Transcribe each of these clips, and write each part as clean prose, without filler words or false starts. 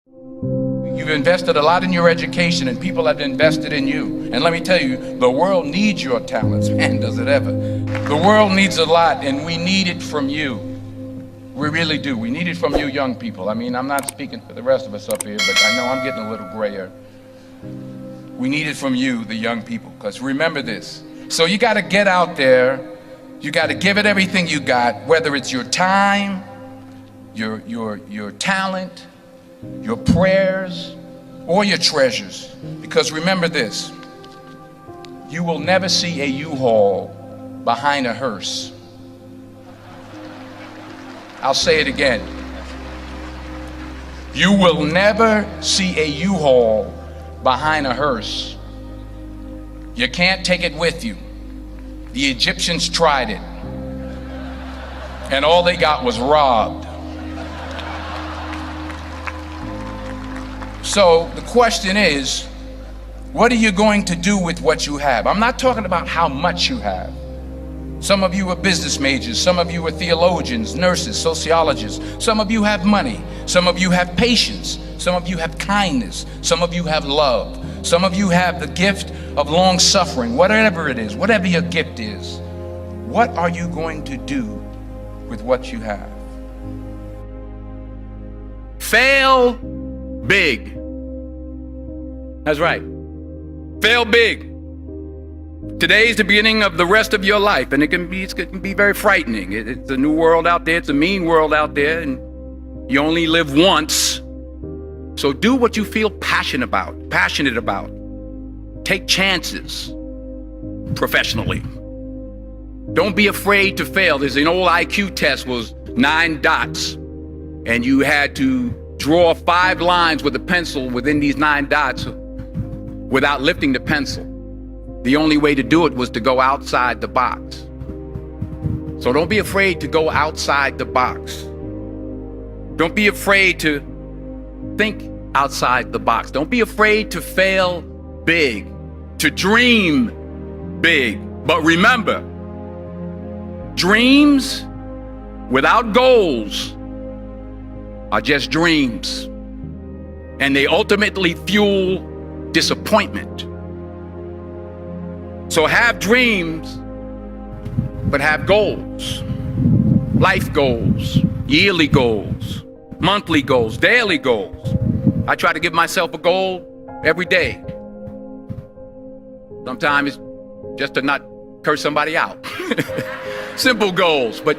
You've invested a lot in your education, and people have invested in you. And let me tell you, the world needs your talents. Man, does it ever. The world needs a lot, and we need it from you. We really do. We need it from you young people. I mean, I'm not speaking for the rest of us up here, but I know I'm getting a little grayer. We need it from you, the young people, because remember this. So you got to get out there. You got to give it everything you got, whether it's your time, your talent, your prayers, or your treasures. Because remember this, you will never see a U-Haul behind a hearse. I'll say it again. You will never see a U-Haul behind a hearse. You can't take it with you. The Egyptians tried it, and all they got was robbed. So the question is, what are you going to do with what you have? I'm not talking about how much you have. Some of you are business majors, some of you are theologians, nurses, sociologists. Some of you have money, some of you have patience, some of you have kindness, some of you have love, some of you have the gift of long suffering. Whatever it is, whatever your gift is, what are you going to do with what you have? Fail big. That's right. Fail big. Today's the beginning of the rest of your life, and it can be very frightening. It's a new world out there. It's a mean world out there, and you only live once. So do what you feel passionate about. Take chances professionally. Don't be afraid to fail. There's an old IQ test, was 9 dots, and you had to draw 5 lines with a pencil within these 9 dots without lifting the pencil. The only way to do it was to go outside the box. So don't be afraid to go outside the box. Don't be afraid to think outside the box. Don't be afraid to fail big, to dream big. But remember, dreams without goals are just dreams, and they ultimately fuel disappointment. So have dreams, but have goals. Life goals, yearly goals, monthly goals, daily goals. I try to give myself a goal every day. Sometimes it's just to not curse somebody out. Simple goals, but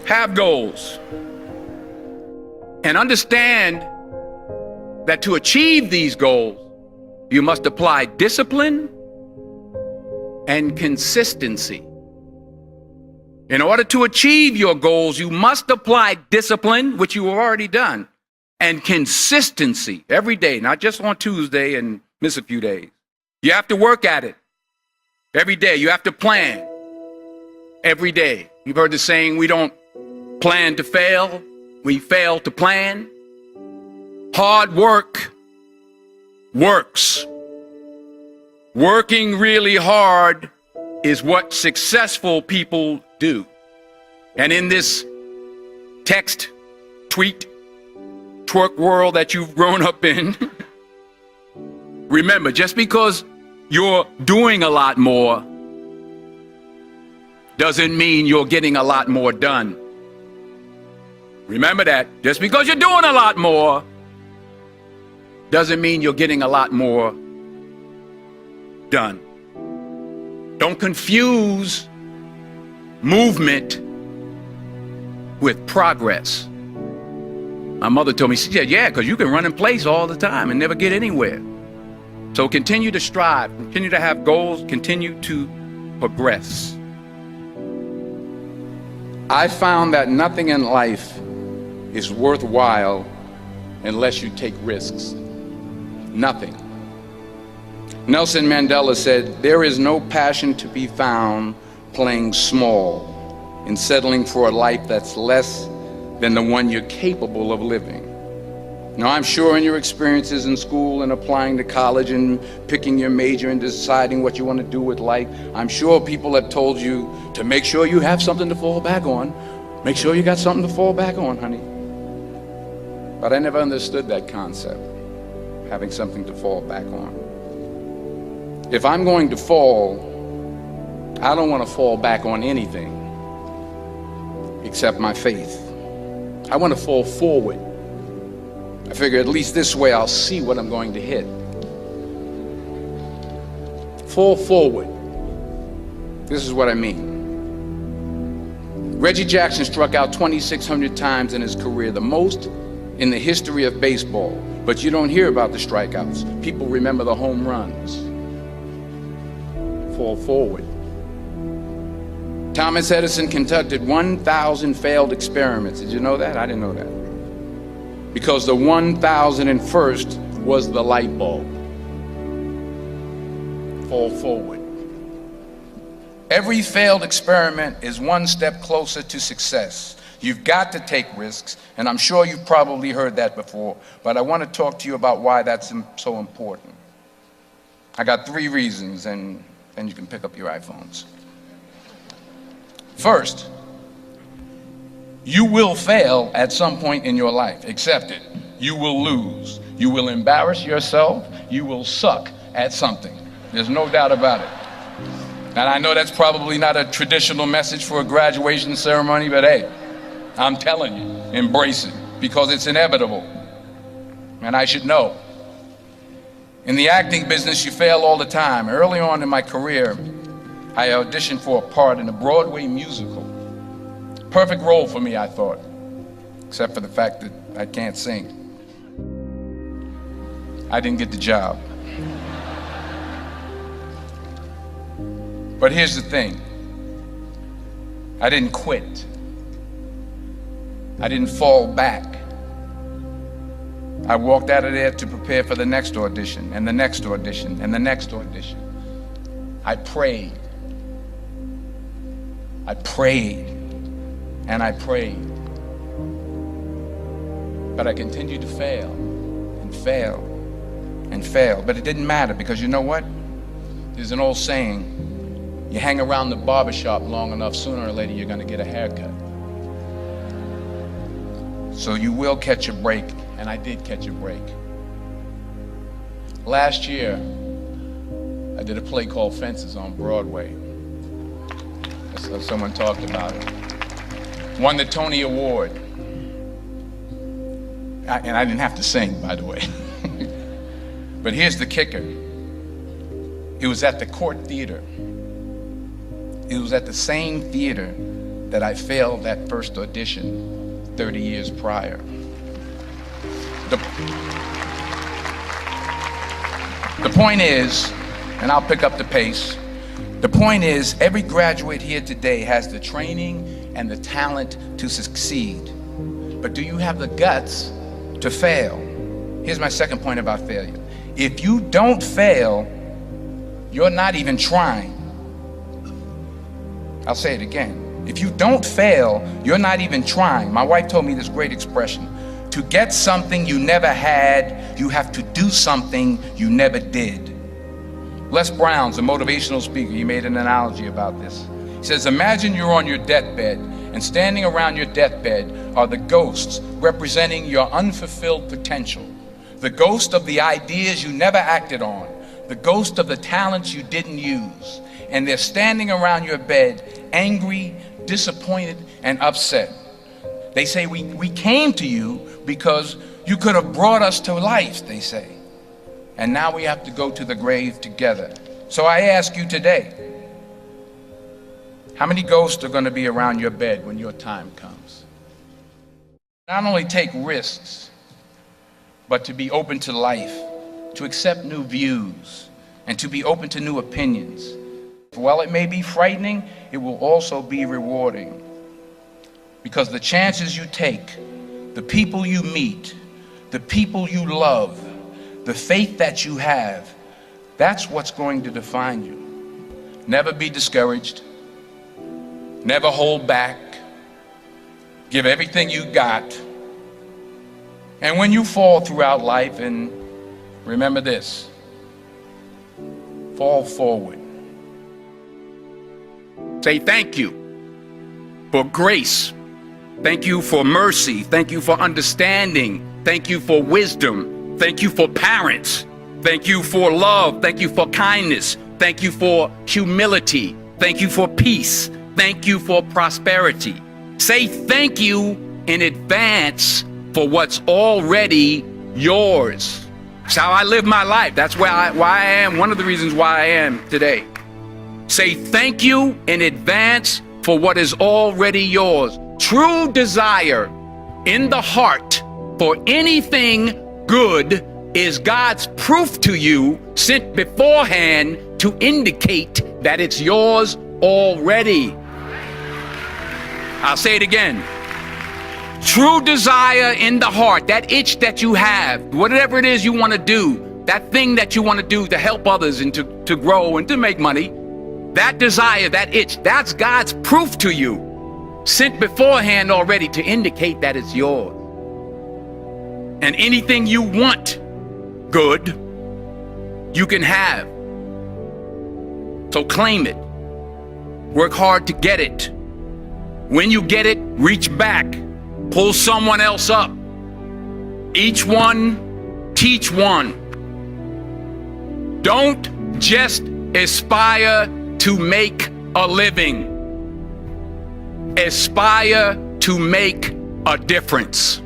have goals. And understand that to achieve these goals, you must apply discipline and consistency. In order to achieve your goals, you must apply discipline, which you have already done, and consistency every day, not just on Tuesday and miss a few days. You have to work at it every day. You have to plan every day. You've heard the saying, we don't plan to fail, we fail to plan. Hard work works. Working really hard is what successful people do. And in this text, tweet, twerk world that you've grown up in, remember, just because you're doing a lot more doesn't mean you're getting a lot more done. Remember that. Just because you're doing a lot more doesn't mean you're getting a lot more done. Don't confuse movement with progress. My mother told me, she said, yeah, because you can run in place all the time and never get anywhere. So continue to strive, continue to have goals, continue to progress. I found that nothing in life is worthwhile unless you take risks. Nothing. Nelson Mandela said, there is no passion to be found playing small and settling for a life that's less than the one you're capable of living. Now, I'm sure in your experiences in school and applying to college and picking your major and deciding what you want to do with life, I'm sure people have told you to make sure you have something to fall back on. Make sure you got something to fall back on, honey. But I never understood that concept, having something to fall back on. If I'm going to fall, I don't want to fall back on anything except my faith. I want to fall forward. I figure at least this way I'll see what I'm going to hit. Fall forward. This is what I mean. Reggie Jackson struck out 2,600 times in his career, the most in the history of baseball. But you don't hear about the strikeouts. People remember the home runs. Fall forward. Thomas Edison conducted 1,000 failed experiments. Did you know that? I didn't know that. Because the 1,001st was the light bulb. Fall forward. Every failed experiment is one step closer to success. You've got to take risks, and I'm sure you've probably heard that before, but I want to talk to you about why that's so important. I got 3 reasons, and then you can pick up your iPhones. First, you will fail at some point in your life. Accept it. You will lose. You will embarrass yourself. You will suck at something. There's no doubt about it. And I know that's probably not a traditional message for a graduation ceremony, but hey, I'm telling you, embrace it, because it's inevitable. And I should know. In the acting business, you fail all the time. Early on in my career, I auditioned for a part in a Broadway musical. Perfect role for me, I thought, except for the fact that I can't sing. I didn't get the job. But here's the thing. I didn't quit. I didn't fall back. I walked out of there to prepare for the next audition, and the next audition, and the next audition. I prayed. I prayed, and I prayed. But I continued to fail, and fail, and fail. But it didn't matter, because you know what? There's an old saying, you hang around the barbershop long enough, sooner or later you're going to get a haircut. So you will catch a break, and I did catch a break. Last year, I did a play called Fences on Broadway. Someone talked about it. Won the Tony Award. And I didn't have to sing, by the way. But here's the kicker. It was at the Court Theater. It was at the same theater that I failed that first audition 30 years prior. The point is, and I'll pick up the pace, the point is, every graduate here today has the training and the talent to succeed. But do you have the guts to fail? Here's my second point about failure. If you don't fail, you're not even trying. I'll say it again. If you don't fail, you're not even trying. My wife told me this great expression. To get something you never had, you have to do something you never did. Les Brown's a motivational speaker. He made an analogy about this. He says, imagine you're on your deathbed, and standing around your deathbed are the ghosts representing your unfulfilled potential. The ghost of the ideas you never acted on. The ghost of the talents you didn't use. And they're standing around your bed, angry, disappointed, and upset. They say, we came to you because you could have brought us to life, they say. And now we have to go to the grave together. So I ask you today, how many ghosts are going to be around your bed when your time comes? Not only take risks, but to be open to life, to accept new views, and to be open to new opinions. While it may be frightening, it will also be rewarding. Because the chances you take, the people you meet, the people you love, the faith that you have, that's what's going to define you. Never be discouraged. Never hold back. Give everything you got. And when you fall throughout life, and remember this, fall forward. Say thank you for grace. Thank you for mercy. Thank you for understanding. Thank you for wisdom. Thank you for parents. Thank you for love. Thank you for kindness. Thank you for humility. Thank you for peace. Thank you for prosperity. Say thank you in advance for what's already yours. That's how I live my life. That's why I am, one of the reasons why I am today. Say thank you in advance for what is already yours. True desire in the heart for anything good is God's proof to you sent beforehand to indicate that it's yours already. I'll say it again. True desire in the heart, that itch that you have, whatever it is you want to do, that thing that you want to do to help others and to grow and to make money, that desire, that itch, that's God's proof to you, sent beforehand already to indicate that it's yours. And anything you want good, you can have. So claim it. Work hard to get it. When you get it, reach back. Pull someone else up. Each one, teach one. Don't just aspire to make a living. Aspire to make a difference.